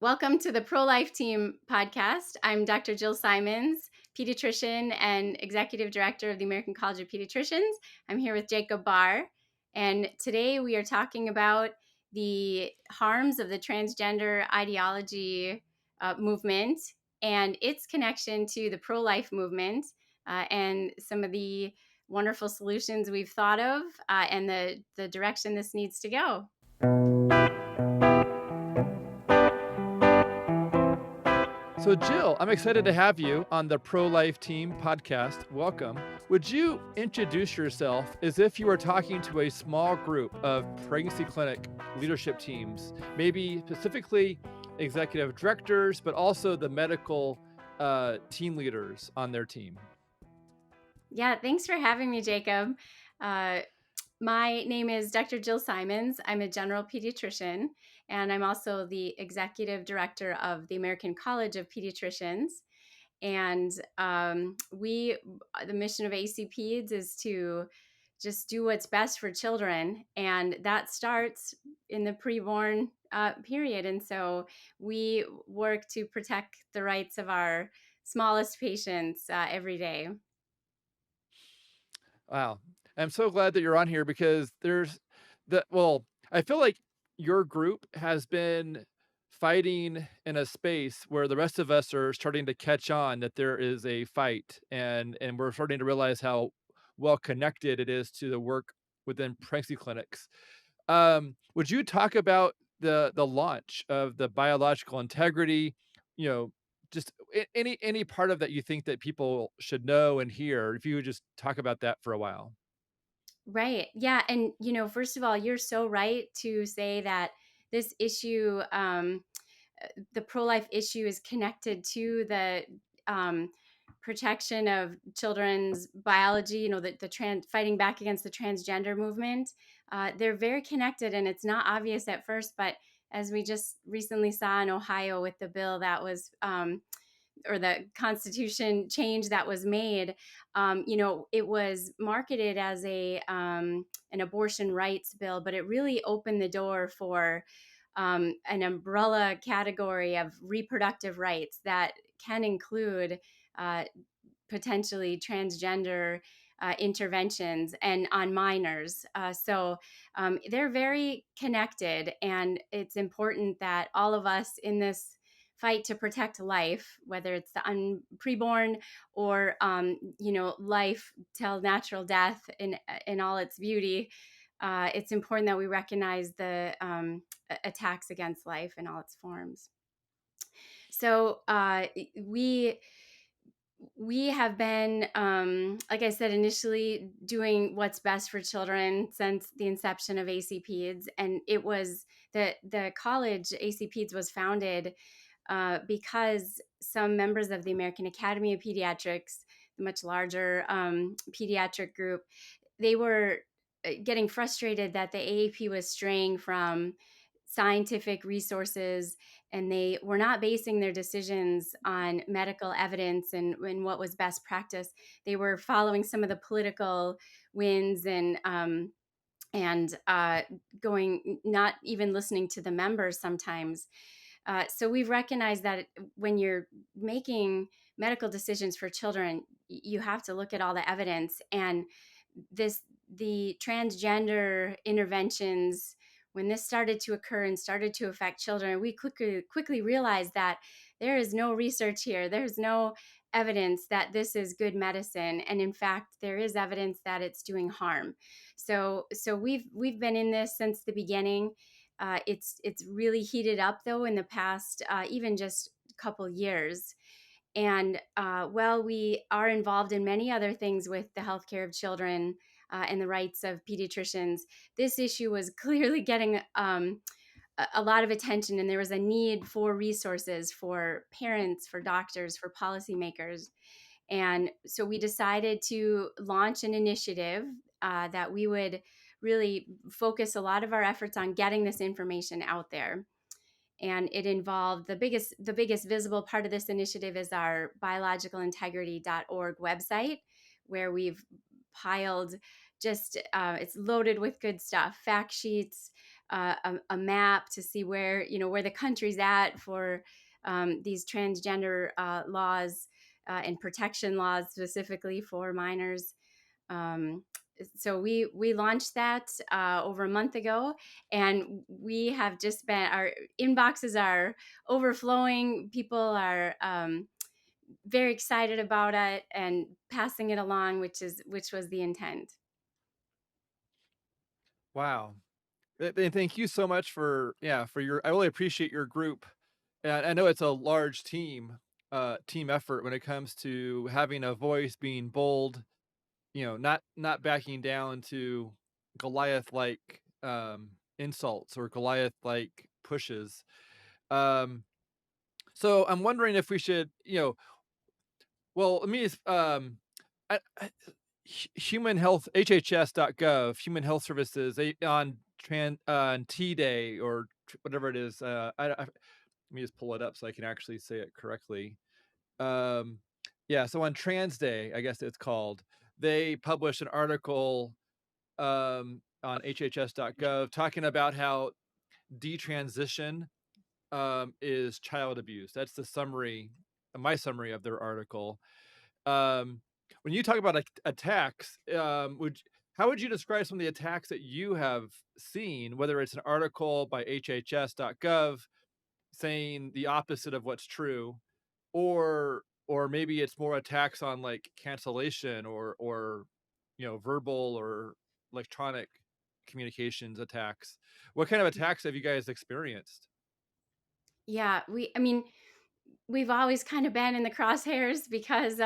Welcome to the Pro-Life Team podcast. I'm Dr. Jill Simons, pediatrician and executive director of the American College of Paediatricians. I'm here with Jacob Barr, and today we are talking about the harms of the transgender ideology movement and its connection to the pro-life movement and some of the wonderful solutions we've thought of and the direction this needs to go. So, Jill, I'm excited to have you on the Pro Life Team podcast. Welcome. Would you introduce yourself as if you were talking to a small group of pregnancy clinic leadership teams, maybe specifically executive directors, but also the medical team leaders on their team? Yeah, thanks for having me, Jacob. My name is Dr. Jill Simons. I'm a general pediatrician, and I'm also the executive director of the American College of Paediatricians. And the mission of AC Peds is to just do what's best for children, and that starts in the preborn period. And so we work to protect the rights of our smallest patients every day. Wow. I'm so glad that you're on here because I feel like your group has been fighting in a space where the rest of us are starting to catch on that there is a fight, and we're starting to realize how well connected it is to the work within pregnancy clinics. Would you talk about the launch of the biological integrity, you know, just any part of that you think that people should know and hear, if you would just talk about that for a while? Right. Yeah. And, first of all, you're so right to say that this issue, the pro life issue, is connected to the protection of children's biology, fighting back against the transgender movement. They're very connected, and it's not obvious at first, but as we just recently saw in Ohio with the bill that was or the constitution change that was made, it was marketed as an abortion rights bill, but it really opened the door for an umbrella category of reproductive rights that can include uh, potentially transgender interventions and on minors. So they're very connected, and it's important that all of us in this fight to protect life, whether it's the preborn or life till natural death in all its beauty. It's important that we recognize the attacks against life in all its forms. So we have been, like I said, initially doing what's best for children since the inception of AC Peds, and it was the college AC Peds was founded because some members of the American Academy of Pediatrics, the much larger pediatric group, they were getting frustrated that the AAP was straying from scientific resources, and they were not basing their decisions on medical evidence and what was best practice. They were following some of the political winds and going, not even listening to the members sometimes. So we've recognized that when you're making medical decisions for children, you have to look at all the evidence. And the transgender interventions, when this started to occur and started to affect children, we quickly realized that there is no research here. There's no evidence that this is good medicine, and in fact, there is evidence that it's doing harm. So we've been in this since the beginning. It's really heated up though in the past, even just a couple years. And while we are involved in many other things with the healthcare of children and the rights of pediatricians, this issue was clearly getting a lot of attention, and there was a need for resources for parents, for doctors, for policymakers. And so we decided to launch an initiative that we would really focus a lot of our efforts on getting this information out there. And it involved the biggest visible part of this initiative is our biologicalintegrity.org website, where we've piled just it's loaded with good stuff, fact sheets, a map to see where, where the country's at for these transgender laws and protection laws specifically for minors. Um, so we launched that over a month ago, and we have just been, our inboxes are overflowing. People are very excited about it and passing it along, which was the intent. Wow. And thank you so much for, yeah, for your, I really appreciate your group. And I know it's a large team effort when it comes to having a voice, being bold, not backing down to Goliath-like, insults or Goliath-like pushes. Um, so I'm wondering if we should, well, let me just, human health, HHS.gov, human health services, on T Day or whatever it is. Let me just pull it up so I can actually say it correctly. Um, yeah, so on Trans Day, I guess it's called, they published an article on HHS.gov talking about how detransition is child abuse. That's the summary, my summary of their article. Um, when you talk about attacks, how would you describe some of the attacks that you have seen, whether it's an article by HHS.gov saying the opposite of what's true, or maybe it's more attacks on like cancellation or verbal or electronic communications attacks. What kind of attacks have you guys experienced? Yeah, I mean, we've always kind of been in the crosshairs because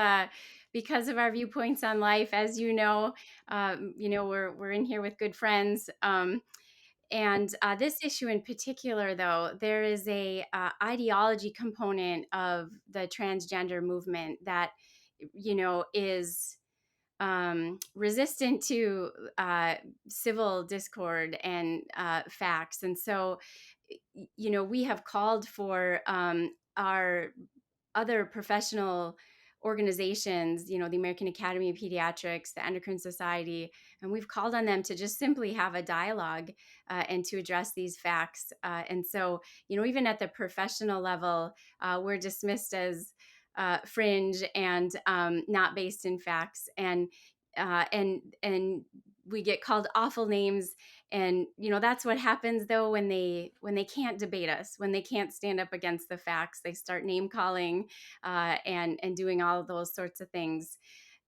of our viewpoints on life. As we're in here with good friends. And this issue in particular, though, there is a ideology component of the transgender movement that is resistant to civil discord and facts. And so, we have called for our other professional organizations, the American Academy of Pediatrics, the Endocrine Society, and we've called on them to just simply have a dialogue and to address these facts. And so, even at the professional level, we're dismissed as fringe and not based in facts, and we get called awful names. And that's what happens, though, when they can't debate us, when they can't stand up against the facts. They start name calling and doing all of those sorts of things.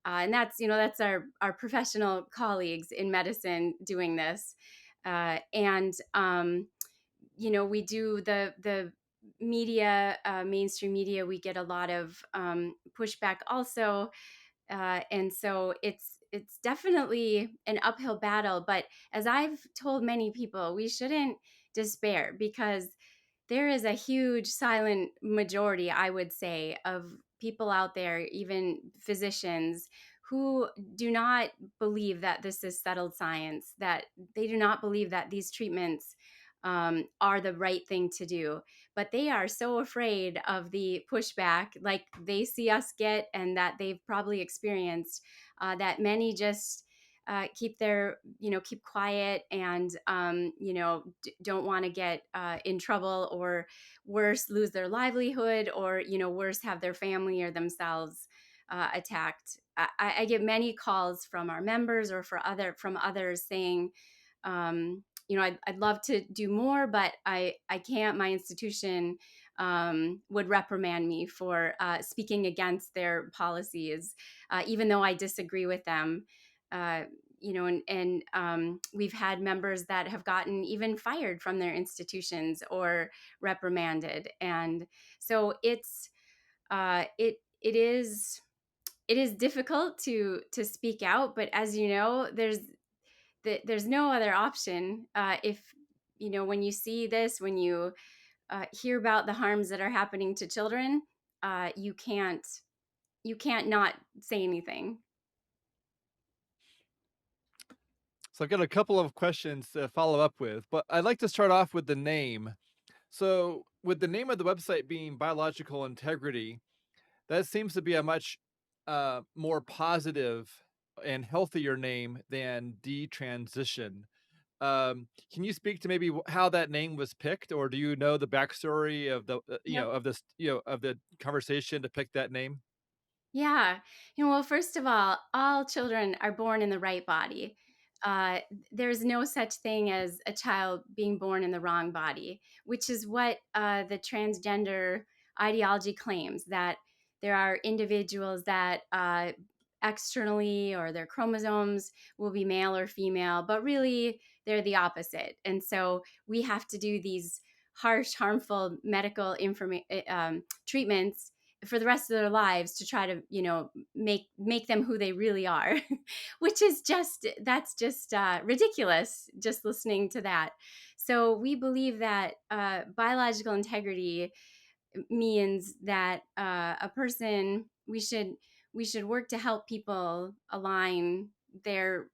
And that's our professional colleagues in medicine doing this. And we do the media, mainstream media. We get a lot of pushback also, and so it's definitely an uphill battle. But as I've told many people, we shouldn't despair, because there is a huge silent majority, I would say, of people out there, even physicians, who do not believe that this is settled science, that they do not believe that these treatments are the right thing to do. But they are so afraid of the pushback, like they see us get and that they've probably experienced, that many just keep quiet and don't want to get in trouble, or worse, lose their livelihood, or worse, have their family or themselves attacked. I get many calls from our members or from others saying, I'd love to do more, but I can't. My institution would reprimand me for speaking against their policies, even though I disagree with them. Uh, and we've had members that have gotten even fired from their institutions or reprimanded. And so it is difficult to speak out, but as you know, there's no other option. If when you see this, when you hear about the harms that are happening to children, you can't not say anything. So I've got a couple of questions to follow up with, but I'd like to start off with the name. So, with the name of the website being Biological Integrity, that seems to be a much more positive and healthier name than detransition. Can you speak to maybe how that name was picked, or do you know the backstory of the Yep. of this of the conversation to pick that name? Yeah. Well, first of all children are born in the right body. There's no such thing as a child being born in the wrong body, which is what the transgender ideology claims, that there are individuals that externally or their chromosomes will be male or female, but really they're the opposite. And so we have to do these harsh, harmful medical treatments for the rest of their lives to try to make them who they really are, which is just that's just ridiculous, just listening to that. So we believe that biological integrity means that a person we should work to help people align their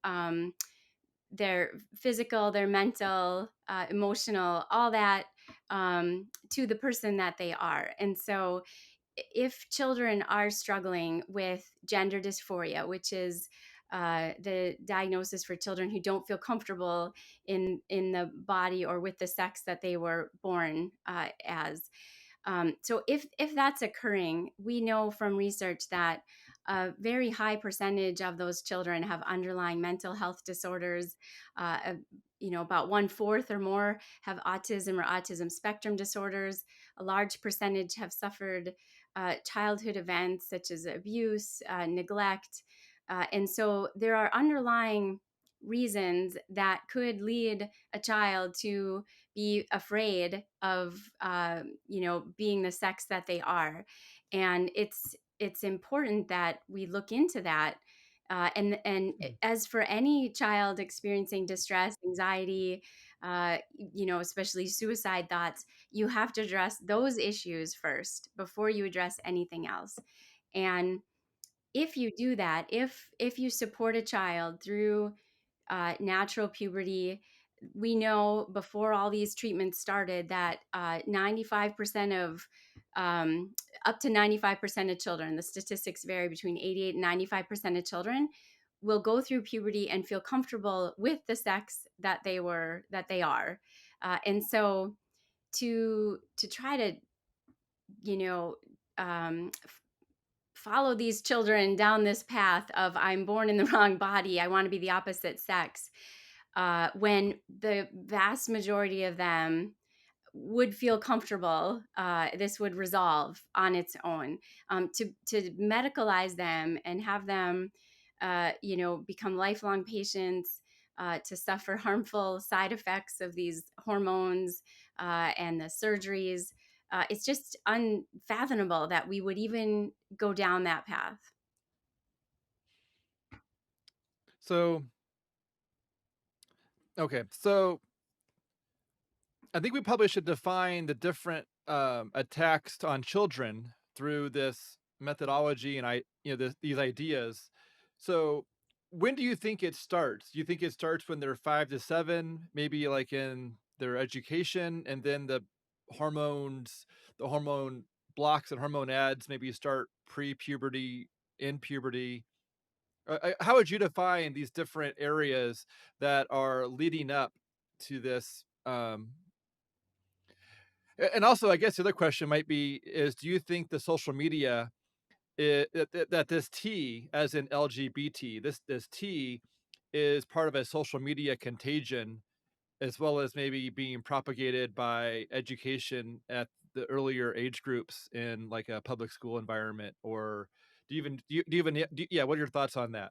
physical, their mental, emotional, all that, to the person that they are. And so if children are struggling with gender dysphoria, which is the diagnosis for children who don't feel comfortable in the body or with the sex that they were born as. So if that's occurring, we know from research that a very high percentage of those children have underlying mental health disorders. About one fourth or more have autism or autism spectrum disorders. A large percentage have suffered childhood events such as abuse, neglect. And so there are underlying reasons that could lead a child to be afraid of, being the sex that they are. And it's important that we look into that. And Mm. as for any child experiencing distress, anxiety, especially suicide thoughts, you have to address those issues first before you address anything else. And if you do that, if you support a child through natural puberty, we know before all these treatments started that 95% of up to 95% of children, the statistics vary between 88 and 95% of children, will go through puberty and feel comfortable with the sex that they are. And so to try to you know follow these children down this path of I'm born in the wrong body, I want to be the opposite sex, when the vast majority of them would feel comfortable, this would resolve on its own. To medicalize them and have them, become lifelong patients, to suffer harmful side effects of these hormones and the surgeries. It's just unfathomable that we would even go down that path. So, okay, so I think we probably should define the different attacks on children through this methodology and these ideas. So, when do you think it starts? Do you think it starts when they're 5 to 7, maybe like in their education, and then hormones, the hormone blocks and hormone ads maybe start pre-puberty, in puberty? How would you define these different areas that are leading up to this? And also, I guess the other question might be is, do you think the social media that this T, as in LGBT, this T is part of a social media contagion, as well as maybe being propagated by education at the earlier age groups in like a public school environment? Or do you even yeah, what are your thoughts on that?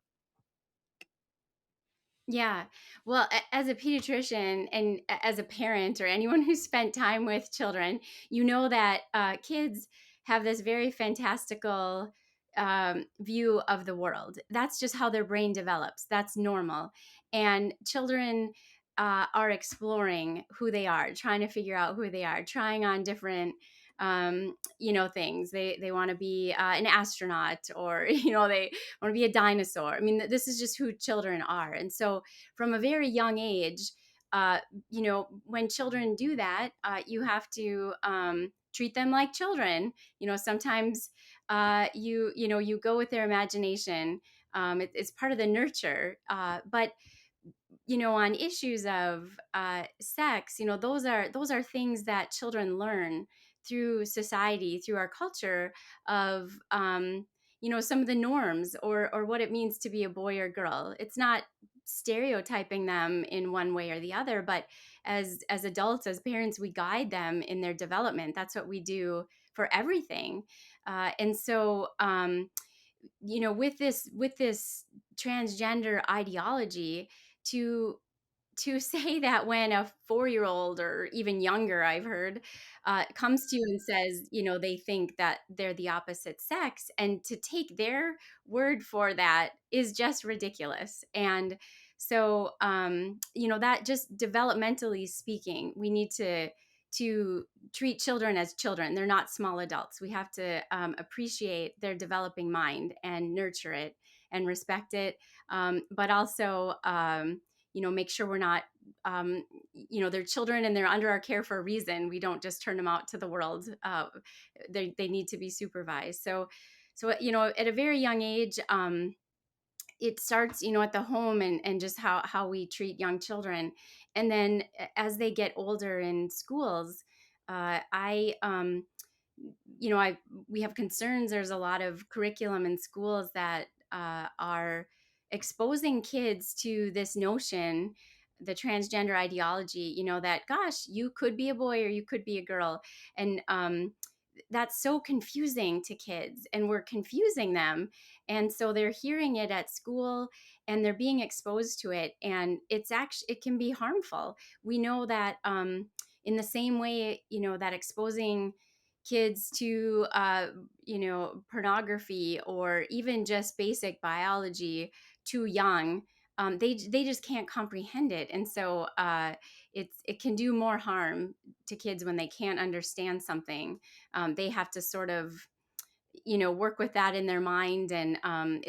Yeah. Well, as a pediatrician and as a parent or anyone who's spent time with children, you know that kids have this very fantastical view of the world. That's just how their brain develops. That's normal. And children are exploring who they are, trying to figure out who they are, trying on different things. They want to be an astronaut, or they want to be a dinosaur. I mean, this is just who children are. And so from a very young age, when children do that, you have to treat them like children. Sometimes you go with their imagination. It's part of the nurture, but on issues of sex, those are things that children learn through society, through our culture, of some of the norms, or what it means to be a boy or girl. It's not stereotyping them in one way or the other, but as adults, as parents, we guide them in their development. That's what we do for everything. And so with this transgender ideology, to say that when a 4-year-old or even younger, I've heard, comes to you and says, they think that they're the opposite sex, and to take their word for that is just ridiculous. And so, that, just developmentally speaking, we need to treat children as children. They're not small adults. We have to appreciate their developing mind and nurture it and respect it, but also make sure we're not they're children and they're under our care for a reason. We don't just turn them out to the world. They need to be supervised. So at a very young age, it starts at the home, and just how we treat young children. And then as they get older in schools, I I we have concerns. There's a lot of curriculum in schools that are exposing kids to this notion, the transgender ideology, that, gosh, you could be a boy or you could be a girl. And that's so confusing to kids, and we're confusing them. And so they're hearing it at school, and they're being exposed to it, and it can be harmful. We know that in the same way, that exposing kids to pornography, or even just basic biology too young, they just can't comprehend it. And so it can do more harm to kids when they can't understand something. They have to sort of work with that in their mind, and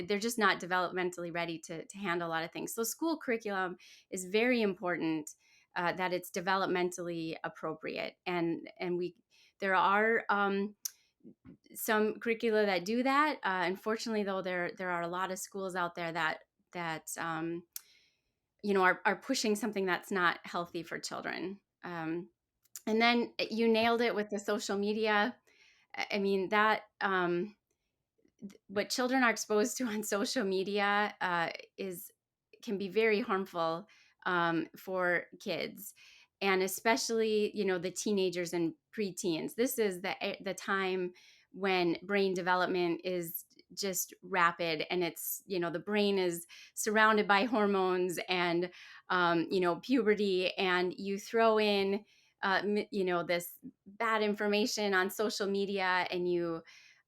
they're just not developmentally ready to handle a lot of things. So school curriculum is very important, that it's developmentally appropriate. And we there are some curricula that do that. Unfortunately, though, there are a lot of schools out there that are pushing something that's not healthy for children. And then you nailed it with the social media. I mean, that what children are exposed to on social media is can be very harmful for kids, and especially the teenagers and preteens. This is the time when brain development is just rapid, and it's the brain is surrounded by hormones, and puberty, and you throw in this bad information on social media, and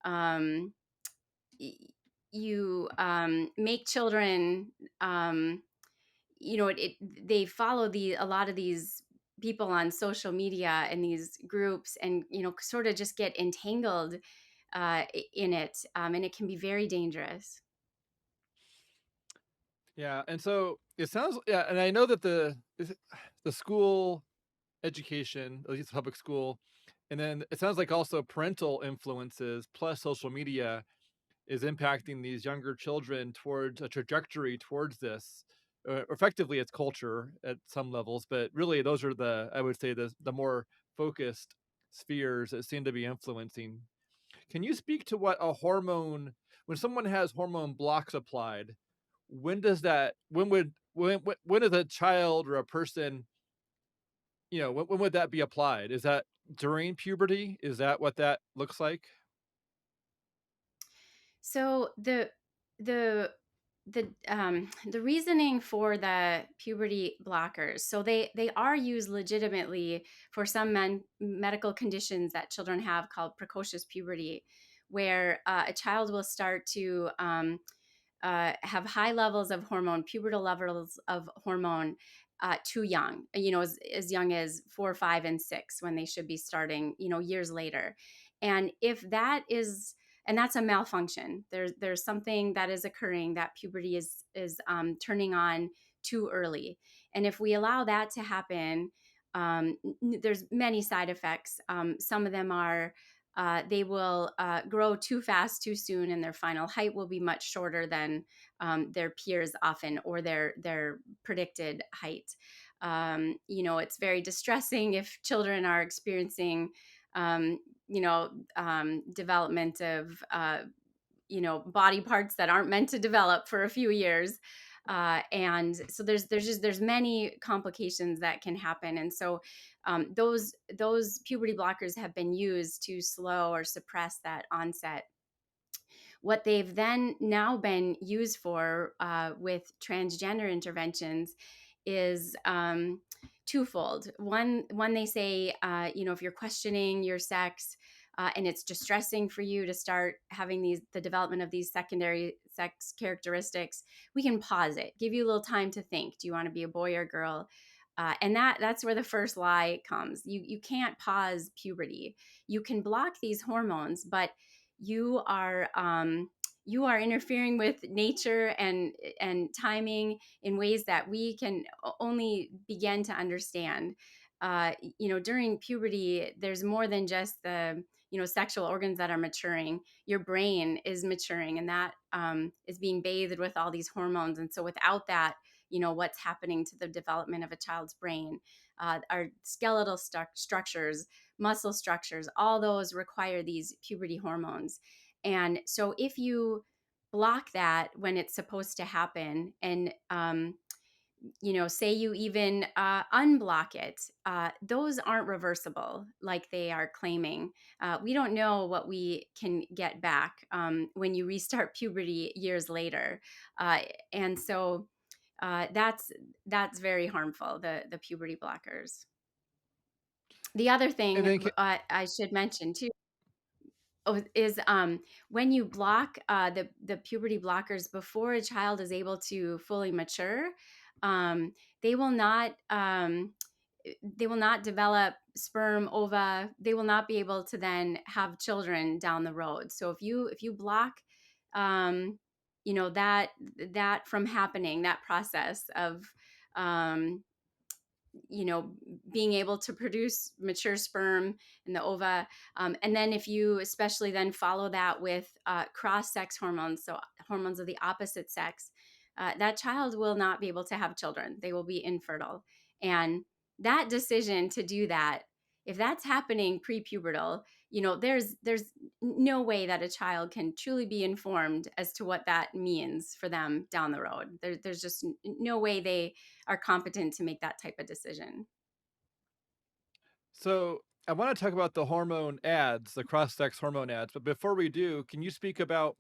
um, make children, they follow a lot of these people on social media and these groups, and sort of just get entangled in it, and it can be very dangerous. Yeah, and so it sounds, yeah, and I know that the school education, at least public school, and then it sounds like also parental influences plus social media is impacting these younger children towards a trajectory towards this. Effectively, it's culture at some levels, but really those are I would say, the more focused spheres that seem to be influencing. Can you speak to what a hormone, when someone has hormone blocks applied, when does that, when is a child or a person, when would that be applied? Is that during puberty? Is that what that looks like? So the reasoning for the puberty blockers, so they are used legitimately for some medical conditions that children have, called precocious puberty, where a child will start to have high levels of hormone, pubertal levels of hormone, too young, as young as 4, 5, and 6, when they should be starting, years later. And if that is, and that's a malfunction. There's something that is occurring, that puberty is turning on too early. And if we allow that to happen, there's many side effects. Some of them are they will grow too fast too soon, and their final height will be much shorter than their peers often, or their predicted height. It's very distressing if children are experiencing development of body parts that aren't meant to develop for a few years. And so there's many complications that can happen. And so those puberty blockers have been used to slow or suppress that onset. What they've then now been used for with transgender interventions is twofold. One, they say, if you're questioning your sex, and it's distressing for you to start having the development of these secondary sex characteristics, we can pause it, give you a little time to think. Do you want to be a boy or girl? And that's where the first lie comes. You can't pause puberty. You can block these hormones, but you are interfering with nature and timing in ways that we can only begin to understand. During puberty, there's more than just the sexual organs that are maturing. Your brain is maturing, and that is being bathed with all these hormones. And so without that, what's happening to the development of a child's brain, our skeletal structures, muscle structures, all those require these puberty hormones. And so if you block that when it's supposed to happen, and say you even unblock it, those aren't reversible like they are claiming. We don't know what we can get back when you restart puberty years later. uh, and so that's very harmful, the puberty blockers. The other And thing then I should mention too, is when you block the puberty blockers before a child is able to fully mature, um, they will not develop sperm, ova. They will not be able to then have children down the road. So if you block um, that from happening, that process of um, you know being able to produce mature sperm in the ova, and then if you especially then follow that with cross-sex hormones, so hormones of the opposite sex, that child will not be able to have children. They will be infertile. And that decision to do that, if that's happening pre-pubertal, there's no way that a child can truly be informed as to what that means for them down the road. There's just no way they are competent to make that type of decision. So I want to talk about the hormone ads, the cross-sex hormone ads. But before we do, can you speak about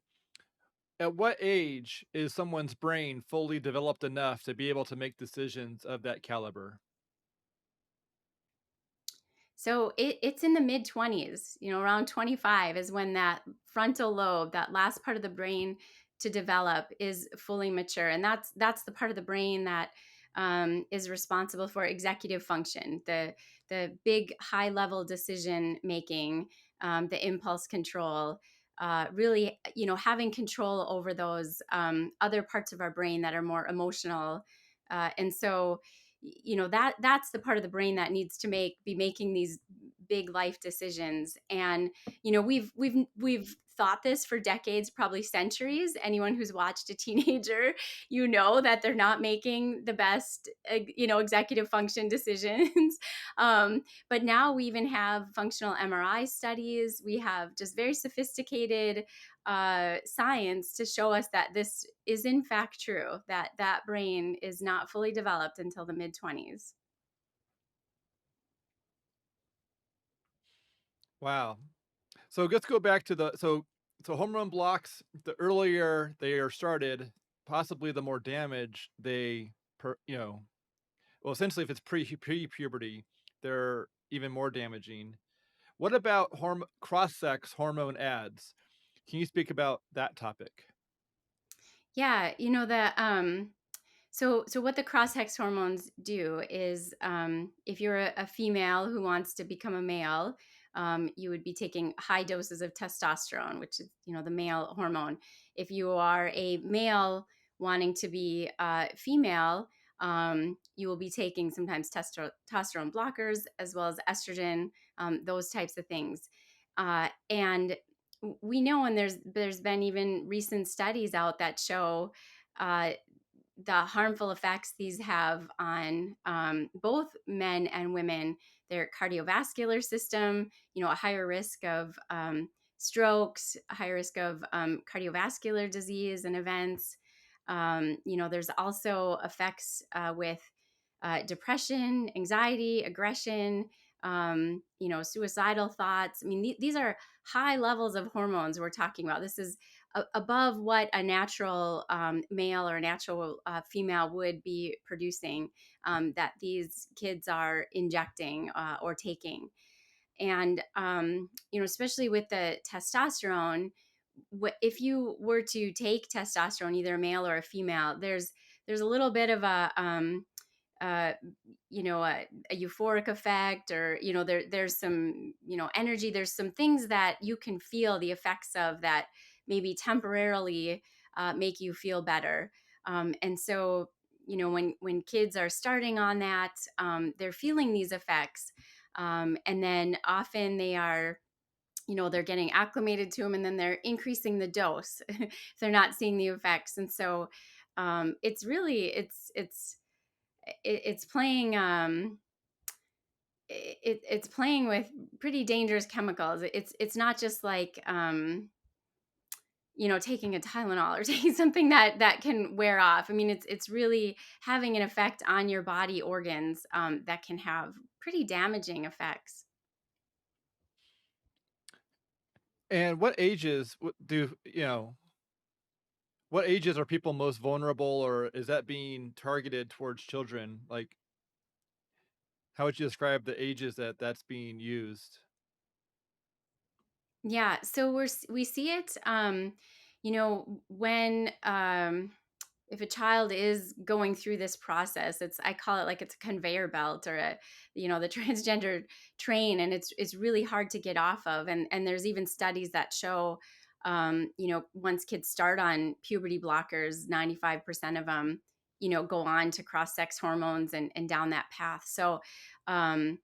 at what age is someone's brain fully developed enough to be able to make decisions of that caliber? So it's in the mid 20s, around 25 is when that frontal lobe, that last part of the brain to develop, is fully mature. And that's the part of the brain that is responsible for executive function, the big high level decision making, the impulse control, really, having control over those other parts of our brain that are more emotional. And so that's the part of the brain that needs to be making these big life decisions. And we've thought this for decades, probably centuries. Anyone who's watched a teenager, that they're not making the best executive function decisions. But now we even have functional MRI studies. We have just very sophisticated science to show us that this is in fact true, that that brain is not fully developed until the mid 20s. Wow. So let's go back to so hormone blocks, the earlier they are started, possibly the more damage they well, essentially if it's pre-puberty, they're even more damaging. What about cross-sex hormone ads? Can you speak about that topic? Yeah, so what the cross-sex hormones do is, if you're a female who wants to become a male, you would be taking high doses of testosterone, which is the male hormone. If you are a male wanting to be female, you will be taking sometimes testosterone blockers as well as estrogen, those types of things. And we know, and there's been even recent studies out that show uh, the harmful effects these have on both men and women, their cardiovascular system, a higher risk of strokes, a higher risk of cardiovascular disease and events. There's also effects with depression, anxiety, aggression, suicidal thoughts. I mean, these are high levels of hormones we're talking about. This is above what a natural male or a natural female would be producing, that these kids are injecting or taking. And especially with the testosterone, if you were to take testosterone, either a male or a female, there's a little bit of uh, a euphoric effect, or there's some energy, there's some things that you can feel the effects of that maybe temporarily make you feel better. And so when kids are starting on that, they're feeling these effects, and then often they are, they're getting acclimated to them, and then they're increasing the dose if they're not seeing the effects. And so it's really it's playing it's playing with pretty dangerous chemicals. It's not just like taking a Tylenol or taking something that can wear off. I mean, it's really having an effect on your body organs, that can have pretty damaging effects. And what ages what ages are people most vulnerable, or is that being targeted towards children? Like, how would you describe the ages that that's being used? Yeah, so we see it, when if a child is going through this process. I call it like it's a conveyor belt, or the transgender train, and it's really hard to get off of. And there's even studies that show, once kids start on puberty blockers, 95% of them, go on to cross sex hormones and down that path. So, um,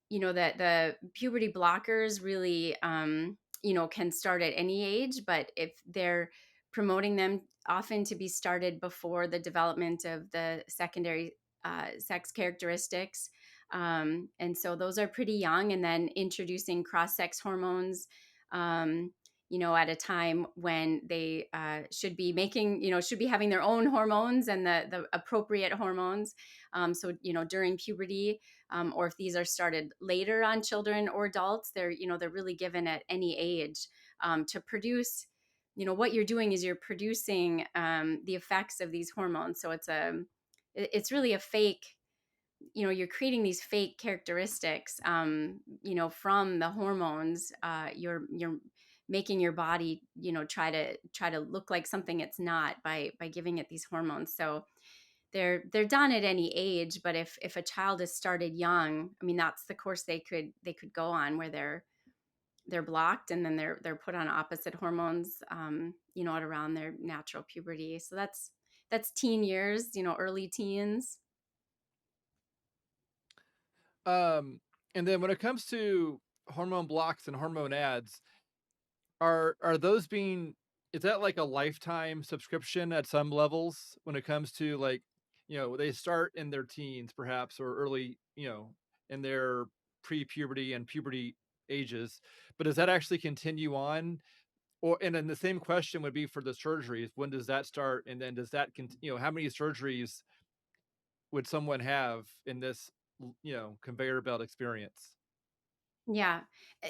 that the puberty blockers really, can start at any age, but if they're promoting them often to be started before the development of the secondary sex characteristics. And so those are pretty young, and then introducing cross sex hormones, at a time when they should be making, should be having their own hormones and the appropriate hormones. So, during puberty, or if these are started later on children or adults, they're really given at any age, to produce. What you're doing is you're producing the effects of these hormones. So it's really a fake. You're creating these fake characteristics, from the hormones. You're making your body, try to look like something it's not, by giving it these hormones. So they're done at any age, but if a child is started young, I mean, that's the course they could go on, where they're blocked, and then they're put on opposite hormones, at around their natural puberty. So that's teen years, early teens. Um, and then when it comes to hormone blocks and hormone ads, are those being is that like a lifetime subscription at some levels when it comes to, like, they start in their teens perhaps, or early, in their pre-puberty and puberty ages, but does that actually continue on? Or and then the same question would be for the surgeries. When does that start? And then does that how many surgeries would someone have in this, conveyor belt experience? Yeah.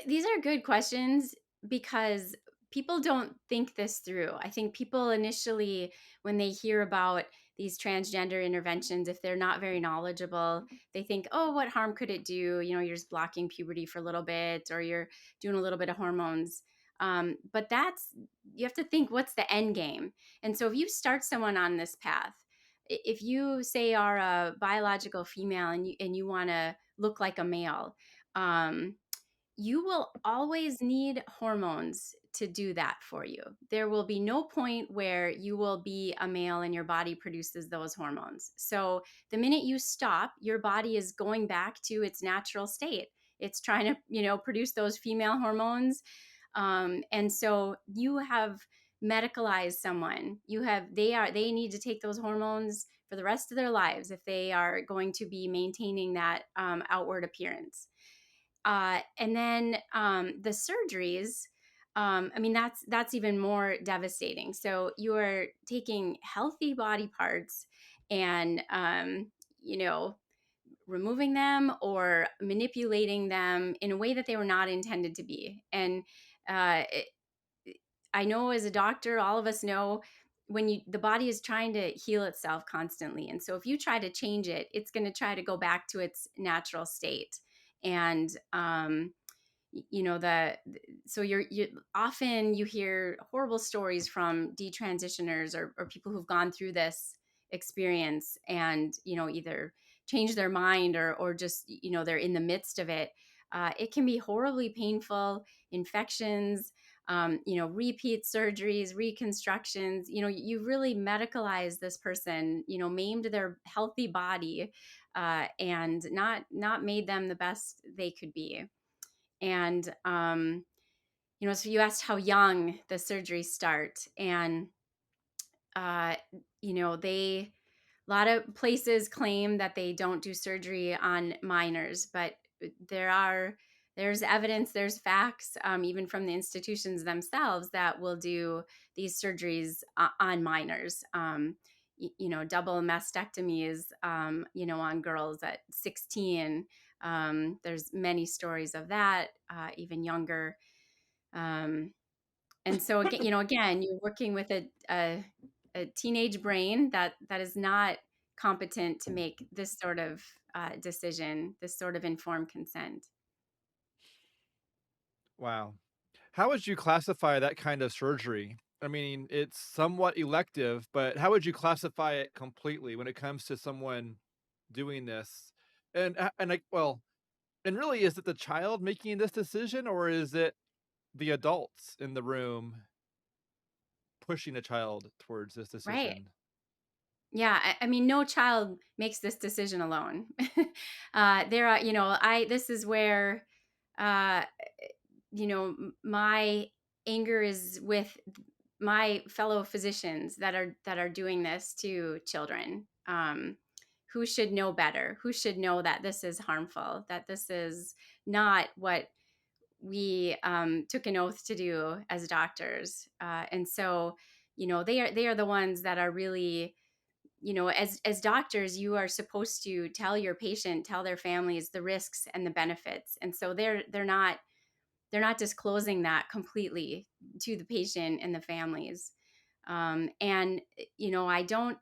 These are good questions, because people don't think this through. I think people initially, when they hear about these transgender interventions, if they're not very knowledgeable, they think, oh, what harm could it do? You're just blocking puberty for a little bit, or you're doing a little bit of hormones. But you have to think, what's the end game? And so if you start someone on this path, if you say are a biological female, and you want to look like a male, um, you will always need hormones to do that for you. There will be no point where you will be a male and your body produces those hormones. So the minute you stop, your body is going back to its natural state. It's trying to, produce those female hormones. And so you have medicalized someone. They need to take those hormones for the rest of their lives if they are going to be maintaining that outward appearance. And then the surgeries, I mean, that's even more devastating. So you're taking healthy body parts and, you know, removing them or manipulating them in a way that they were not intended to be. And uh, it, I know as a doctor, all of us know when the body is trying to heal itself constantly. And so if you try to change it, it's going to try to go back to its natural state. And the so you often you hear horrible stories from detransitioners or people who've gone through this experience and either change their mind or just they're in the midst of it. It can be horribly painful. Infections, repeat surgeries, reconstructions. You really medicalized this person, maimed their healthy body, and not made them the best they could be. And so you asked how young the surgeries start, and uh, they a lot of places claim that they don't do surgery on minors, but there's evidence, there's facts, even from the institutions themselves, that will do these surgeries on minors. Double mastectomies, on girls at 16. There's many stories of that, even younger. Um, and so again, you're working with a teenage brain that is not competent to make this sort of decision, this sort of informed consent. Wow. How would you classify that kind of surgery? I mean, it's somewhat elective, but how would you classify it completely when it comes to someone doing this? And really, is it the child making this decision, or is it the adults in the room pushing a child towards this Right. decision? Yeah, I mean, no child makes this decision alone. There are, this is where, uh, my anger is with my fellow physicians that are doing this to children, who should know better, who should know that this is harmful, that this is not what we took an oath to do as doctors. And so, they are the ones that are really, as doctors, you are supposed to tell your patient, tell their families the risks and the benefits. And so they're not disclosing that completely to the patient and the families. And I don't,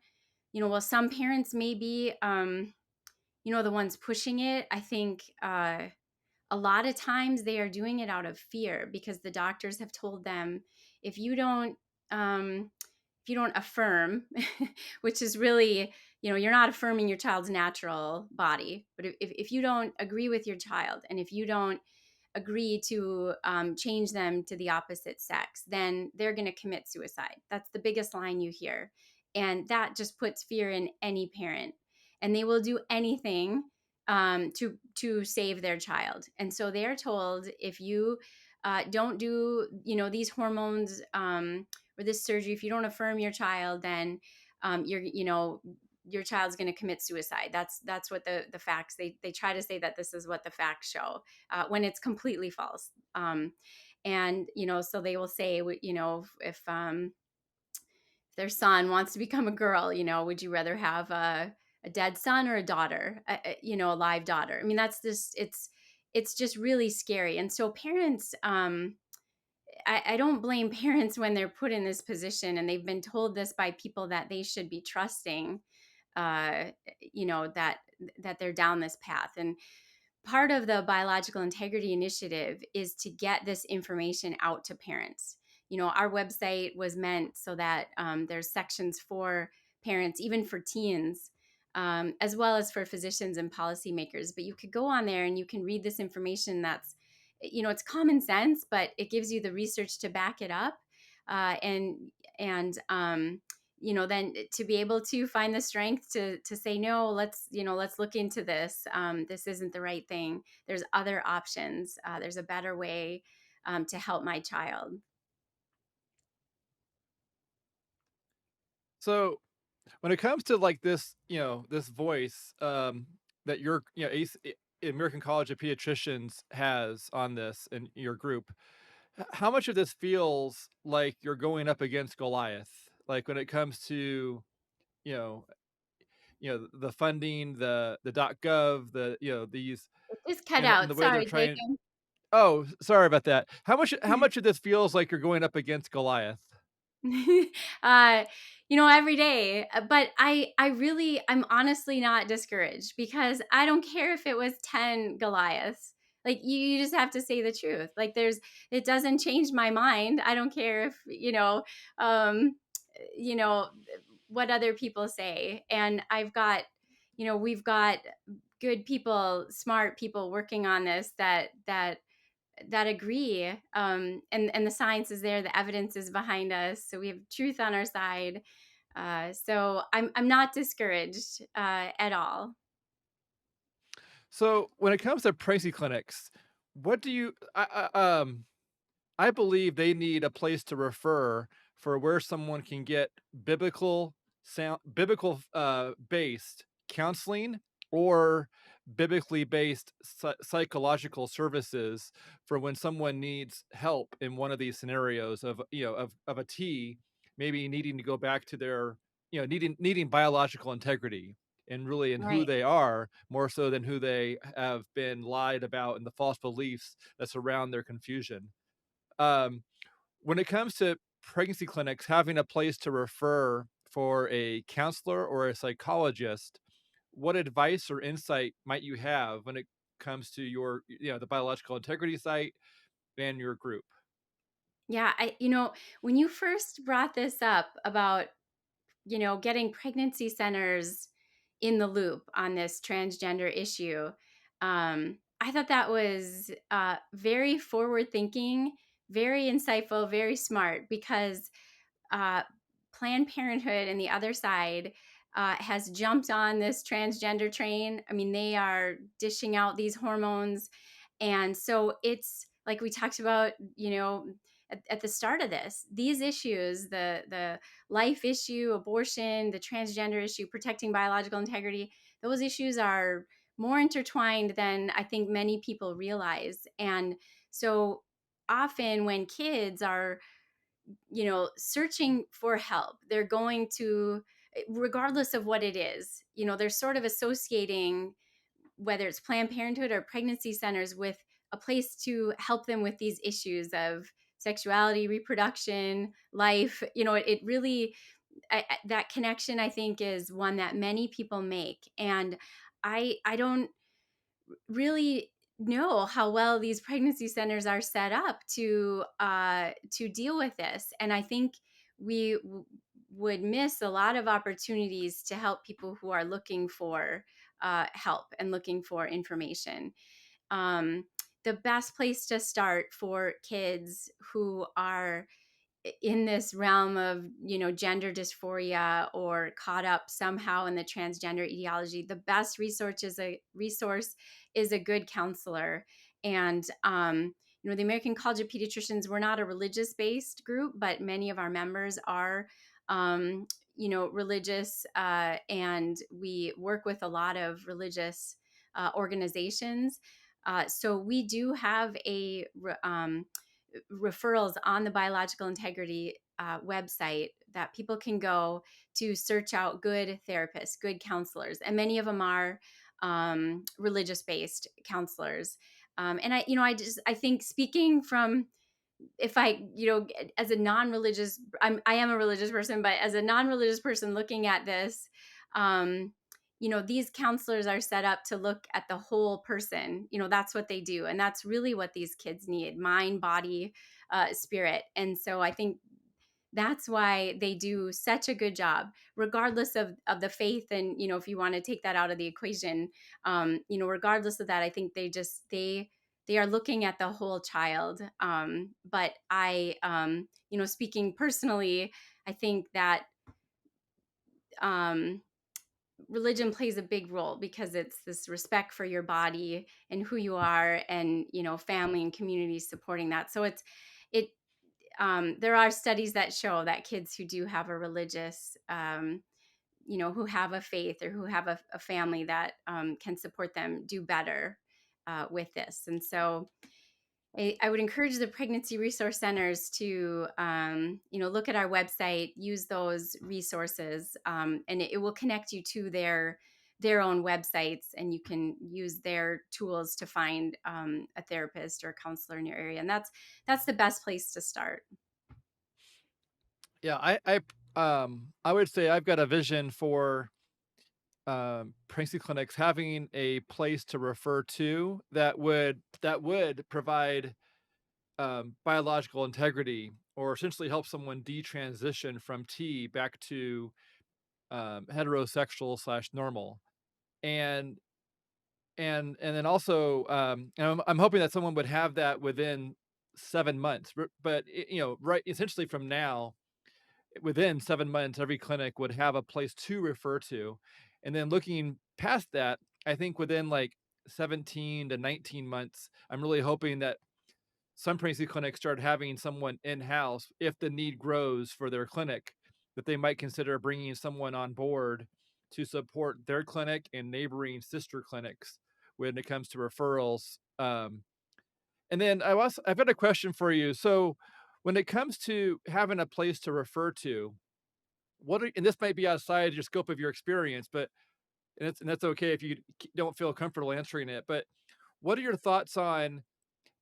well, some parents may be, the ones pushing it. I think a lot of times they are doing it out of fear because the doctors have told them, if you don't um, if you don't affirm, which is really, you're not affirming your child's natural body, but if you don't agree with your child, and if you don't agree to change them to the opposite sex, then they're going to commit suicide. That's the biggest line you hear. And that just puts fear in any parent. And they will do anything to save their child. And so they're told, if you don't do, these hormones or this surgery, if you don't affirm your child, then your child's going to commit suicide. That's what the facts, they try to say that this is what the facts show, when it's completely false. And so they will say, if their son wants to become a girl, would you rather have a dead son or a daughter, a live daughter? I mean, that's just, it's just really scary. And so parents, I don't blame parents when they're put in this position and they've been told this by people that they should be trusting, uh, that they're down this path. And part of the biological integrity initiative is to get this information out to parents. Our website was meant so that there's sections for parents, even for teens, as well as for physicians and policymakers. But you could go on there and you can read this information that's, it's common sense, but it gives you the research to back it up. And then to be able to find the strength to say no, let's look into this. This isn't the right thing. There's other options. There's a better way to help my child. So when it comes to like this, this voice that your, American College of Pediatricians has on this in your group, how much of this feels like you're going up against Goliath? Like when it comes to, you know, the funding, the .gov, these, It just cut and the out. way they're Sorry, trying. Jacob. Oh, sorry about that. How much of this feels like you're going up against Goliath? uh, every day. But I'm honestly not discouraged because I don't care if it was 10 Goliaths. Like you just have to say the truth. Like it doesn't change my mind. I don't care if, um, you know, what other people say. And we've got good people, smart people working on this that agree, and the science is there, the evidence is behind us, so we have truth on our side. So I'm not discouraged at all. So when it comes to pregnancy clinics, what do you I believe they need a place to refer for where someone can get based counseling or biblically based psychological services for when someone needs help in one of these scenarios of, of a T maybe needing to go back to their, needing biological integrity and really in who Right. they are more so than who they have been lied about and the false beliefs that surround their confusion. um, when it comes to pregnancy clinics having a place to refer for a counselor or a psychologist, what advice or insight might you have when it comes to your, the biological integrity site and your group? Yeah, when you first brought this up about getting pregnancy centers in the loop on this transgender issue. I thought that was very forward thinking, very insightful, very smart because uh, Planned Parenthood and the other side has jumped on this transgender train. I mean, they are dishing out these hormones. And so it's like we talked about, at the start of this, these issues, the life issue, abortion, the transgender issue, protecting biological integrity, those issues are more intertwined than I think many people realize. And so often when kids are searching for help, they're going to, regardless of what it is, they're sort of associating whether it's Planned Parenthood or pregnancy centers with a place to help them with these issues of sexuality, reproduction, life. It really, that connection, I think, is one that many people make. And I don't really know how well these pregnancy centers are set up to deal with this, and I think we would miss a lot of opportunities to help people who are looking for help and looking for information. um, the best place to start for kids who are in this realm of gender dysphoria or caught up somehow in the transgender ideology, the best resource is a good counselor. And the American College of Pediatricians, we're not a religious based group, but many of our members are religious, and we work with a lot of religious organizations. So we do have referrals on the biological integrity website that people can go to search out good therapists, good counselors, and many of them are religious based counselors. And I think, speaking from, if I, as a non-religious, I am a religious person, but as a non-religious person looking at this, um, these counselors are set up to look at the whole person. That's what they do. And that's really what these kids need: mind, body, spirit. And so I think that's why they do such a good job, regardless of the faith. And if you want to take that out of the equation, regardless of that, I think they are looking at the whole child. But I, speaking personally, I think that religion plays a big role because it's this respect for your body and who you are, and family and community supporting that. So it there are studies that show that kids who do have a religious who have a faith or who have a family that can support them do better with this. And so I would encourage the pregnancy resource centers to, look at our website, use those resources, and it will connect you to their own websites, and you can use their tools to find a therapist or a counselor in your area. And that's the best place to start. Yeah, I would say I've got a vision for pregnancy clinics having a place to refer to that would provide biological integrity, or essentially help someone detransition from T back to heterosexual slash normal. And and then also, and I'm hoping that someone would have that within 7 months. But right, essentially from now, within 7 months, every clinic would have a place to refer to. And then looking past that, I think within like 17 to 19 months, I'm really hoping that some pregnancy clinics start having someone in-house if the need grows for their clinic, that they might consider bringing someone on board to support their clinic and neighboring sister clinics when it comes to referrals. And then I've got a question for you. So when it comes to having a place to refer to, and this might be outside your scope of your experience, but and that's okay if you don't feel comfortable answering it, but what are your thoughts on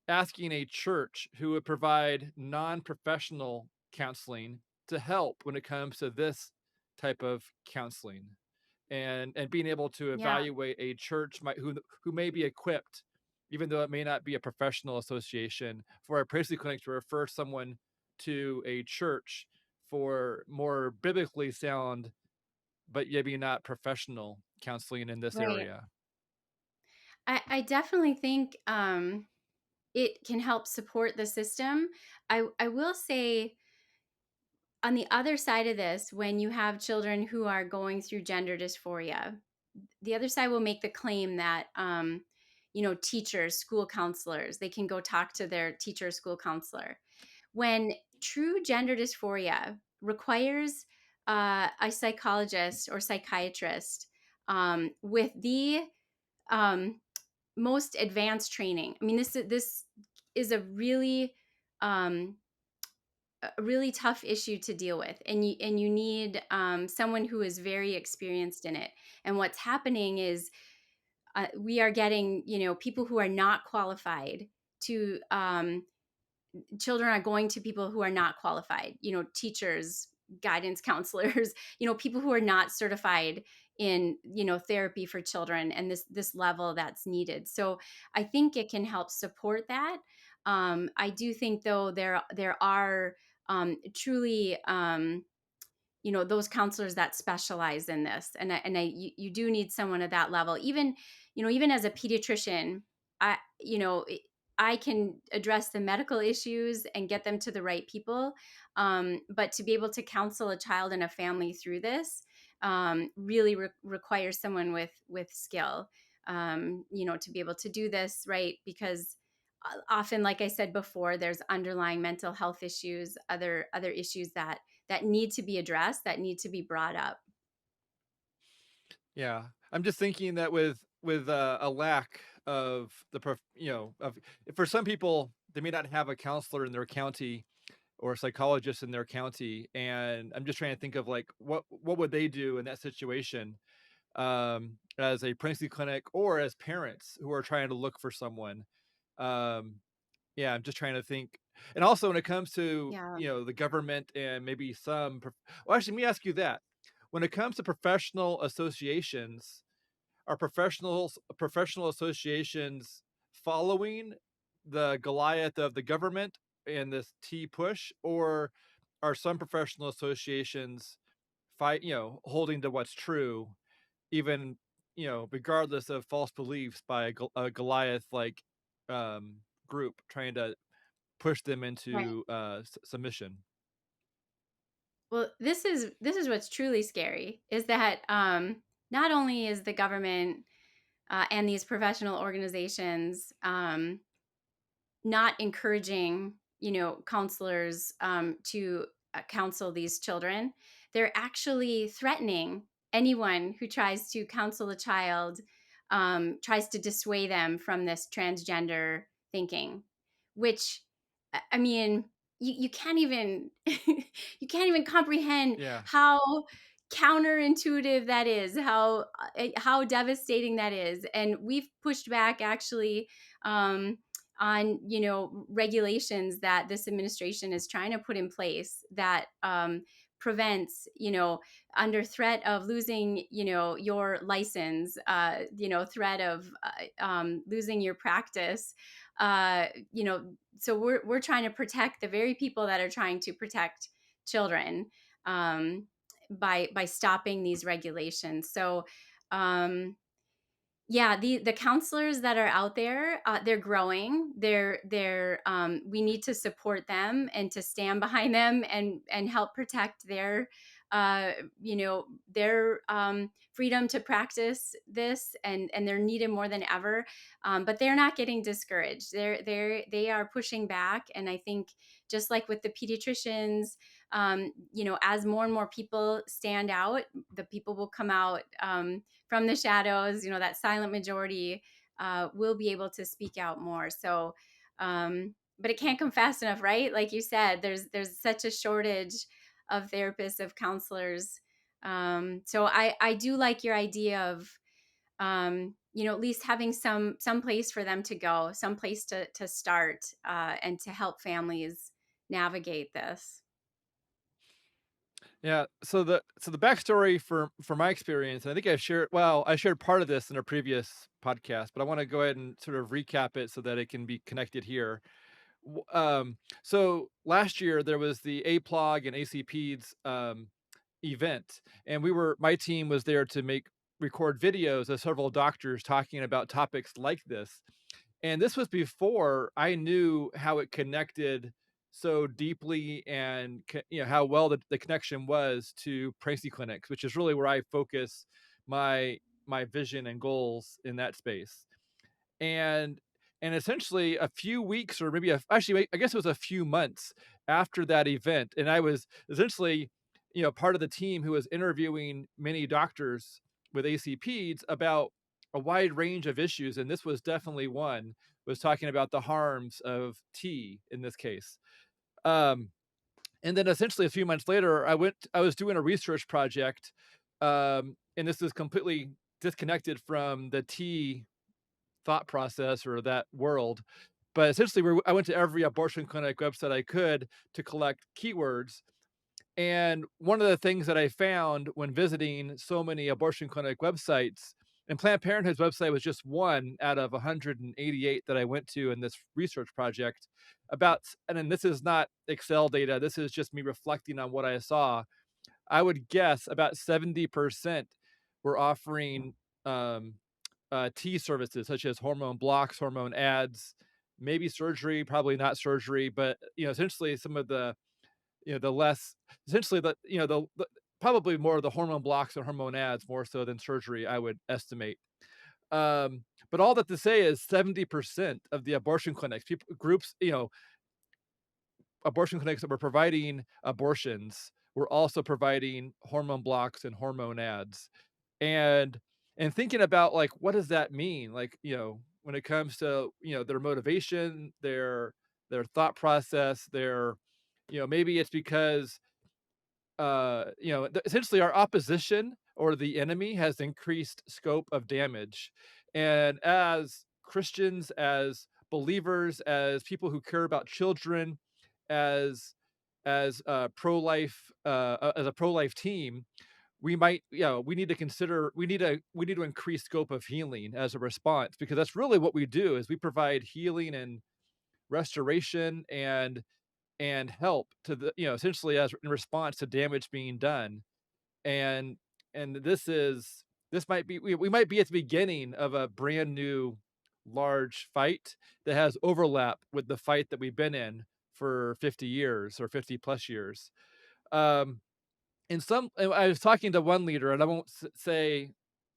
asking a church who would provide non-professional counseling to help when it comes to this type of counseling, and being able to Yeah, evaluate a church who may be equipped, even though it may not be a professional association, for a pregnancy clinic to refer someone to a church for more biblically sound but maybe not professional counseling in this right. area. I definitely think it can help support the system. I will say, on the other side of this, when you have children who are going through gender dysphoria, the other side will make the claim that teachers, school counselors, they can go talk to their teacher or school counselor, when true gender dysphoria requires a psychologist or psychiatrist with the um, most advanced training. I mean, this is um, a really tough issue to deal with, and you need someone who is very experienced in it. And what's happening is we are getting people who are not qualified to children are going to people who are not qualified, teachers, guidance counselors, people who are not certified in, therapy for children, and this level that's needed. So I think it can help support that. I do think, though, there are truly those counselors that specialize in this, you do need someone at that level. Even even as a pediatrician, i you know I can address the medical issues and get them to the right people, but to be able to counsel a child and a family through this really requires someone with skill, to be able to do this right, because often, like I said before, there's underlying mental health issues, other issues that need to be addressed, that need to be brought up. Yeah, I'm just thinking that with a lack of of, for some people, they may not have a counselor in their county or a psychologist in their county, and I'm just trying to think of like what would they do in that situation, as a pregnancy clinic or as parents who are trying to look for someone. Um, yeah, I'm just trying to think. And also when it comes to, Yeah, the government and maybe well, actually, let me ask you that. When it comes to professional associations, are professional associations following the Goliath of the government and this T push, or are some professional associations holding to what's true, even, regardless of false beliefs by a Goliath like group trying to push them right. into submission? Well, this is what's truly scary is that not only is the government and these professional organizations not encouraging, counselors to counsel these children, they're actually threatening anyone who tries to counsel a child, tries to dissuade them from this transgender thinking, which, I mean, you can't even you can't even comprehend Yeah. how counterintuitive that is, how devastating that is. And we've pushed back actually, on regulations that this administration is trying to put in place that prevents, under threat of losing, your license, threat of losing your practice, uh, you know so we're trying to protect the very people that are trying to protect children, um, by stopping these regulations. So yeah, the counselors that are out there, they're growing. We need to support them and to stand behind them and help protect uh, their freedom to practice this, and they're needed more than ever. But they're not getting discouraged. They are pushing back, and I think just like with the pediatricians, as more and more people stand out, the people will come out. From the shadows, that silent majority will be able to speak out more. So, but it can't come fast enough, right? Like you said, there's such a shortage of therapists, of counselors. So I do like your idea of, at least having some place for them to go, some place to start, and to help families navigate this. Yeah, so the backstory for my experience, and I think I shared part of this in a previous podcast, but I wanna go ahead and sort of recap it so that it can be connected here. So last year there was the APLOG and ACPEDS event, and my team was there to record videos of several doctors talking about topics like this. And this was before I knew how it connected so deeply and how well the connection was to pregnancy clinics, which is really where I focus my vision and goals in that space. And essentially a few weeks, or maybe actually I guess it was a few months after that event, and I was essentially, part of the team who was interviewing many doctors with ACPs about a wide range of issues, and this was definitely one, was talking about the harms of tea in this case. Um, and then essentially a few months later, I was doing a research project, and this is completely disconnected from the tea thought process or that world. But essentially, I went to every abortion clinic website I could to collect keywords. And one of the things that I found when visiting so many abortion clinic websites, and Planned Parenthood's website was just one out of 188 that I went to in this research project. And then this is not Excel data, this is just me reflecting on what I saw. I would guess about 70% were offering um, T services such as hormone blocks, hormone ads, maybe surgery, probably not surgery, but essentially some of the the less essentially the probably more of the hormone blocks and hormone ads more so than surgery, I would estimate. But all that to say is 70% of the abortion clinics, people groups, abortion clinics that were providing abortions were also providing hormone blocks and hormone ads. And thinking about like what does that mean? Like, when it comes to, their motivation, their thought process, maybe it's because essentially our opposition or the enemy has increased scope of damage. And as Christians, as believers, as people who care about children, as as a pro-life team, we might, we need to consider, we need to increase scope of healing as a response, because that's really what we do is we provide healing and restoration and help to the, essentially as in response to damage being done. And this might be, we might be at the beginning of a brand new large fight that has overlap with the fight that we've been in for 50 years or 50 plus years. um I was talking to one leader, and I won't say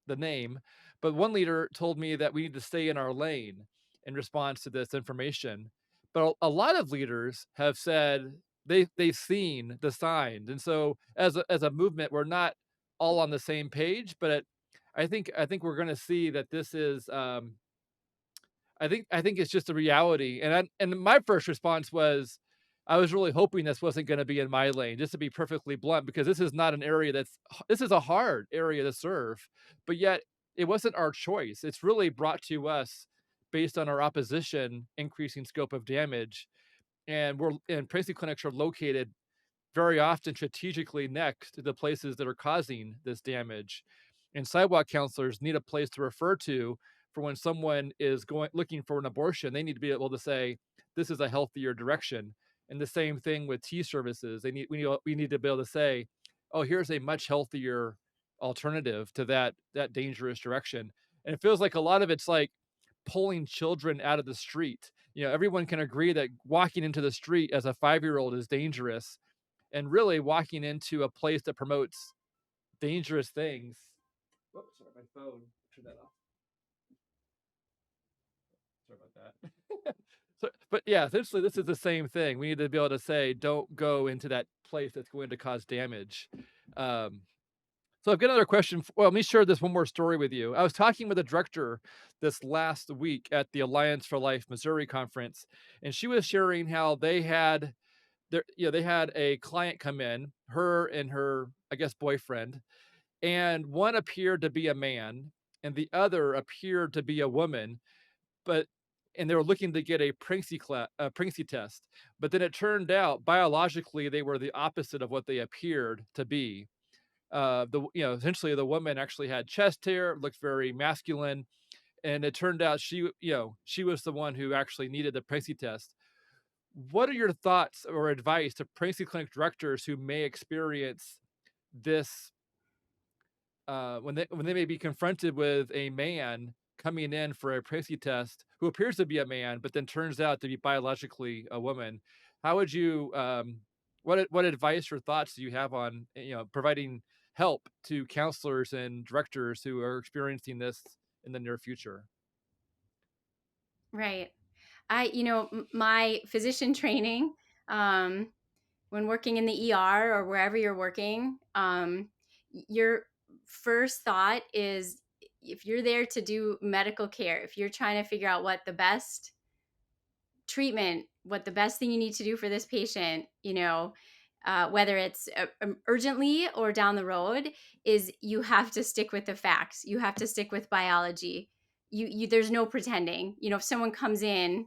the name, but one leader told me that we need to stay in our lane in response to this information. But a lot of leaders have said they've seen the signs, and so as a movement, we're not all on the same page. But I think we're going to see that this is I think it's just a reality, and my first response was, I was really hoping this wasn't gonna be in my lane, just to be perfectly blunt, because this is not an area this is a hard area to serve, but yet it wasn't our choice. It's really brought to us based on our opposition increasing scope of damage, and pregnancy clinics are located very often strategically next to the places that are causing this damage. And sidewalk counselors need a place to refer to for when someone is going looking for an abortion. They need to be able to say, this is a healthier direction. And the same thing with T services. We need to be able to say, oh, here's a much healthier alternative to that dangerous direction. And it feels like a lot of it's like pulling children out of the street. Everyone can agree that walking into the street as a 5-year-old is dangerous, and really walking into a place that promotes dangerous things. Whoops, sorry, my phone. Turn that off. Sorry about that. But yeah, essentially, this is the same thing. We need to be able to say, don't go into that place that's going to cause damage. Um, so I've got another question. Well, let me share this one more story with you. I was talking with a director this last week at the Alliance for Life Missouri conference, and she was sharing how they had a client come in, her and her, I guess, boyfriend, and one appeared to be a man and the other appeared to be a woman, but and they were looking to get a pregnancy test, but then it turned out biologically they were the opposite of what they appeared to be. Essentially the woman actually had chest hair, looked very masculine, and it turned out she was the one who actually needed the pregnancy test. What are your thoughts or advice to pregnancy clinic directors who may experience this, when they may be confronted with a man coming in for a pregnancy test who appears to be a man, but then turns out to be biologically a woman? How would you, what advice or thoughts do you have on providing help to counselors and directors who are experiencing this in the near future? Right. My physician training, um, when working in the ER or wherever you're working, your first thought is, if you're there to do medical care, if you're trying to figure out what the best treatment, what the best thing you need to do for this patient, whether it's urgently or down the road, is you have to stick with the facts. You have to stick with biology. There's no pretending. If someone comes in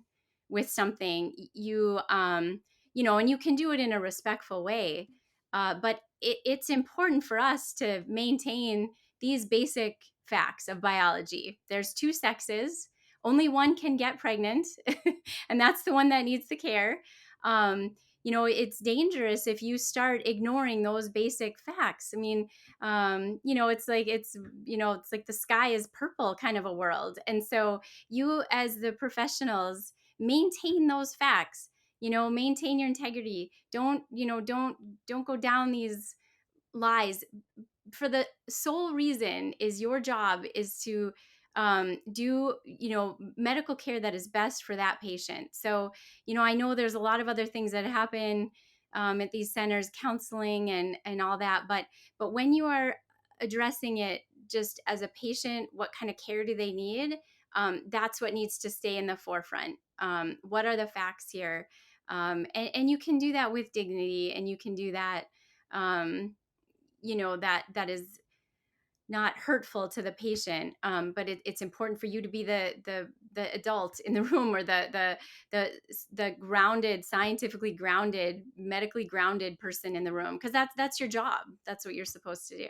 with something, and you can do it in a respectful way. But it's important for us to maintain these basic facts of biology. There's two sexes. Only one can get pregnant, and that's the one that needs the care. It's dangerous if you start ignoring those basic facts. I mean, it's like the sky is purple kind of a world, and so you, as the professionals, maintain those facts. Maintain your integrity. Don't go down these lies for the sole reason is your job is to do medical care that is best for that patient. So I know there's a lot of other things that happen at these centers, counseling and all that, but when you are addressing it just as a patient, what kind of care do they need? That's what needs to stay in the forefront. What are the facts here? And you can do that with dignity, and you can do that that is not hurtful to the patient, but it's important for you to be the adult in the room, or the grounded, scientifically grounded, medically grounded person in the room, because that's your job. That's what you're supposed to do.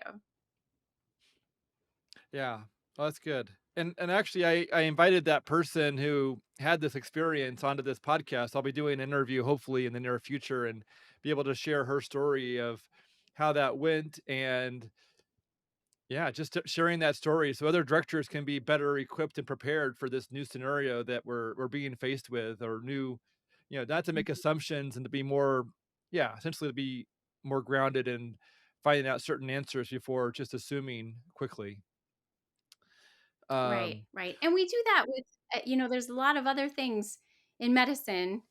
Yeah. Oh, that's good. And actually I invited that person who had this experience onto this podcast. I'll be doing an interview hopefully in the near future and be able to share her story of how that went, and yeah, just sharing that story so other directors can be better equipped and prepared for this new scenario that we're being faced with, or new, not to make assumptions, and to be more, yeah, essentially to be more grounded in finding out certain answers before just assuming quickly. Right, Um, right. And we do that with, there's a lot of other things in medicine,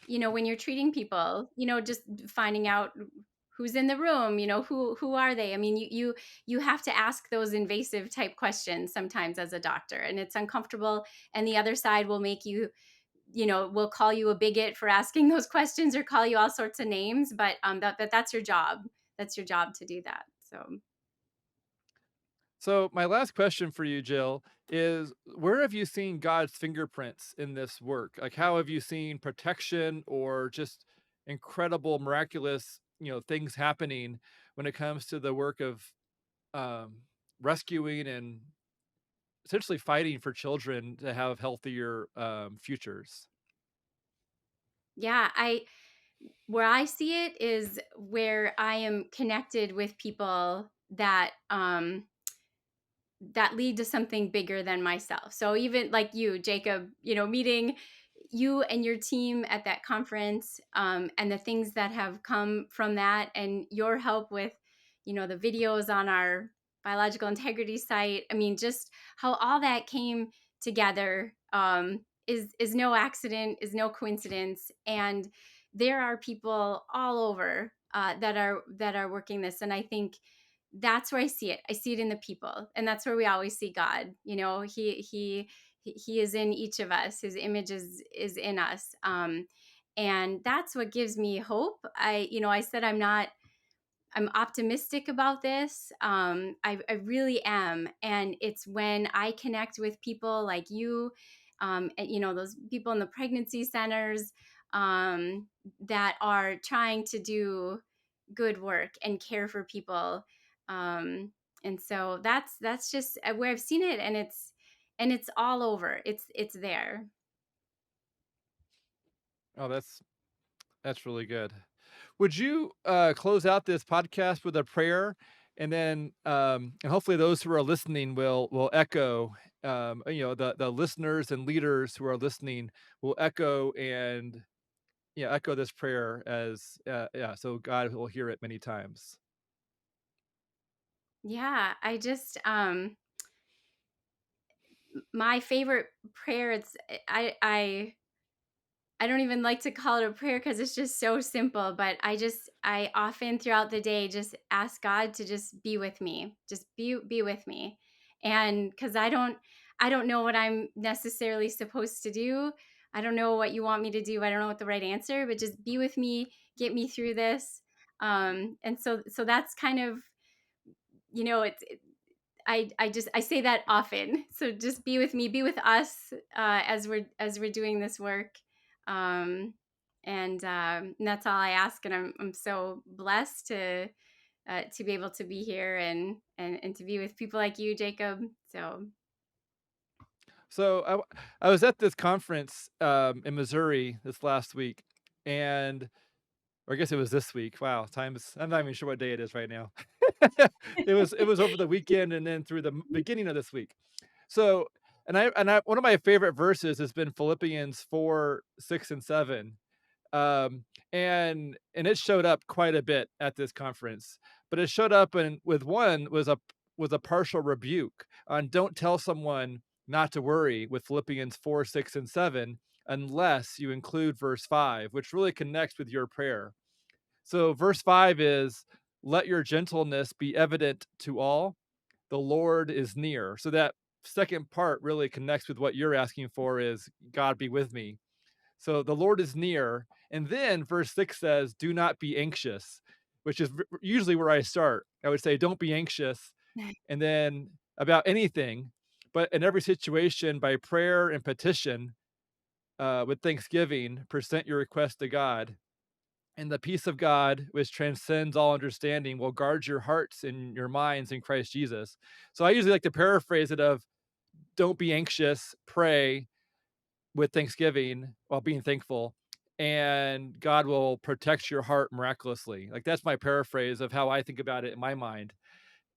when you're treating people, just finding out who's in the room, who are they? I mean, you have to ask those invasive type questions sometimes as a doctor, and it's uncomfortable, and the other side will make you, will call you a bigot for asking those questions or call you all sorts of names, but that's your job. That's your job to do that. So, so my last question for you, Jill, is where have you seen God's fingerprints in this work? Like, how have you seen protection or just incredible, miraculous, things happening when it comes to the work of um, rescuing and essentially fighting for children to have healthier futures? yeah, I where I see it is where I am connected with people that lead to something bigger than myself. So even like you, Jacob, meeting you and your team at that conference, and the things that have come from that, and your help with, the videos on our biological integrity site. I mean, just how all that came together, is no accident, is no coincidence, and there are people all over, that are working this, and I think that's where I see it. I see it in the people, and that's where we always see God. He is in each of us. His image is in us, and that's what gives me hope. I said I'm optimistic about this. I really am. And it's when I connect with people like you, and, those people in the pregnancy centers, that are trying to do good work and care for people. And so that's just where I've seen it, and it's all over. It's there. Oh, that's really good. Would you close out this podcast with a prayer, and then and hopefully those who are listening will echo, the listeners and leaders who are listening will echo and echo this prayer as so God will hear it many times. Yeah, I just my favorite prayer. I don't even like to call it a prayer because it's just so simple, but I often throughout the day just ask God to just be with me. Just be with me. And cuz I don't know what I'm necessarily supposed to do. I don't know what you want me to do. I don't know what the right answer, but just be with me, get me through this. And so that's kind of, it's I say that often. So just be with me, be with us, as we're doing this work, um, and that's all I ask. And I'm so blessed to be able to be here and to be with people like you, Jacob. So So I was at this conference in Missouri this last week, and or I guess it was this week. Wow, time's I'm not even sure what day it is right now. It was over the weekend and then through the beginning of this week. So, and I one of my favorite verses has been Philippians 4, 6, and 7. And it showed up quite a bit at this conference, but it showed up and with one was a partial rebuke on don't tell someone not to worry with Philippians 4, 6, and 7 unless you include verse 5, which really connects with your prayer. So verse 5 is let your gentleness be evident to all. The Lord is near. So that second part really connects with what you're asking for is God be with me. So the Lord is near. And then verse 6 says, do not be anxious, which is usually where I start. I would say, don't be anxious. And then about anything, but in every situation, by prayer and petition, with thanksgiving, present your request to God. And the peace of God, which transcends all understanding, will guard your hearts and your minds in Christ Jesus. So I usually like to paraphrase it of don't be anxious, pray with thanksgiving while being thankful, and God will protect your heart miraculously. Like that's my paraphrase of how I think about it in my mind.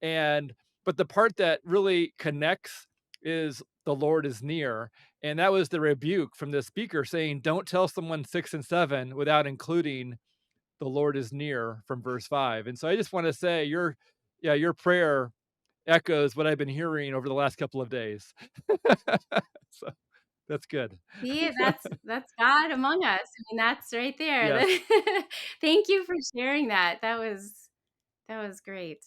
And but the part that really connects is the Lord is near. And that was the rebuke from the speaker saying, don't tell someone 6 and 7 without including the Lord is near from verse 5. And so I just want to say your prayer echoes what I've been hearing over the last couple of days. So that's good. See, that's God among us. I mean, that's right there. Yes. Thank you for sharing that. That was great.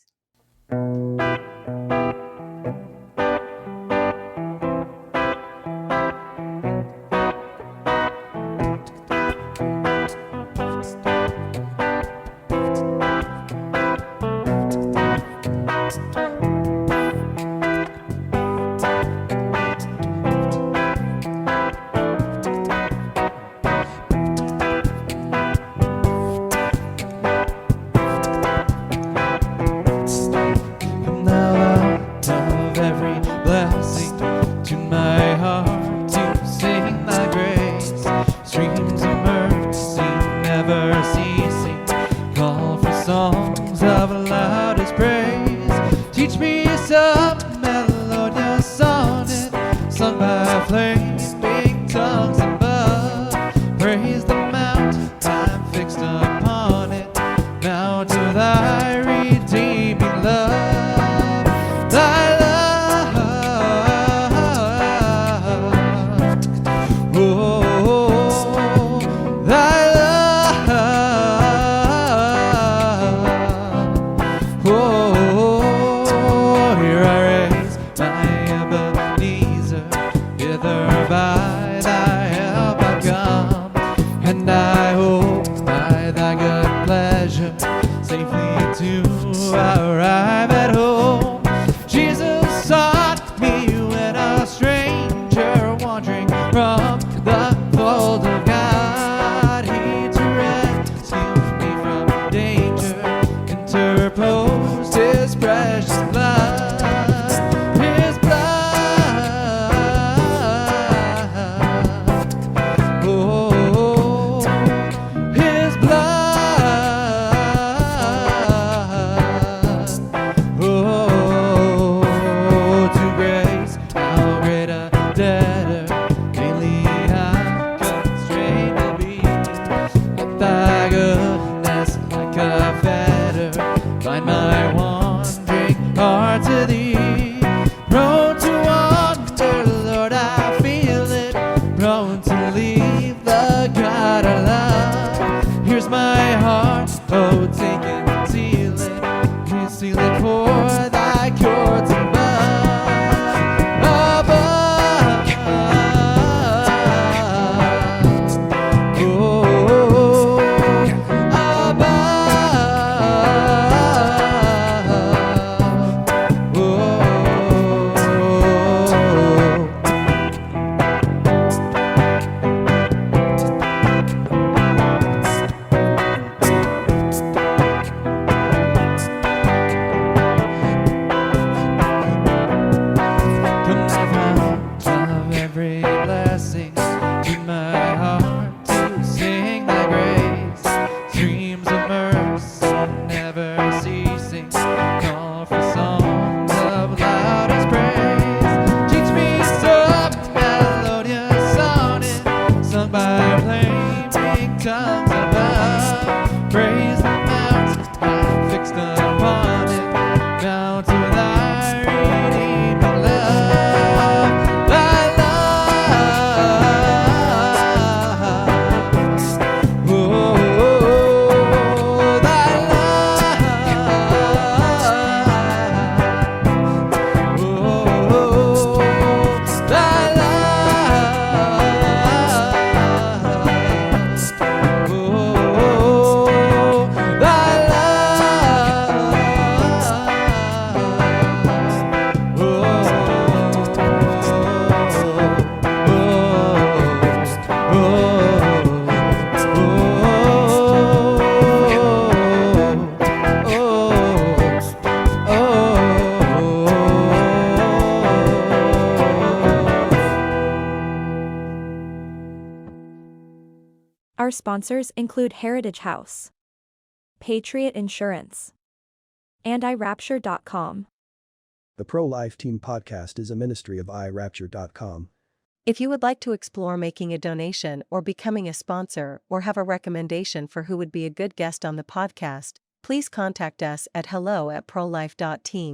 Our sponsors include Heritage House, Patriot Insurance, and iRapture.com. The Pro-Life Team podcast is a ministry of iRapture.com. If you would like to explore making a donation or becoming a sponsor or have a recommendation for who would be a good guest on the podcast, please contact us at hello@prolife.team.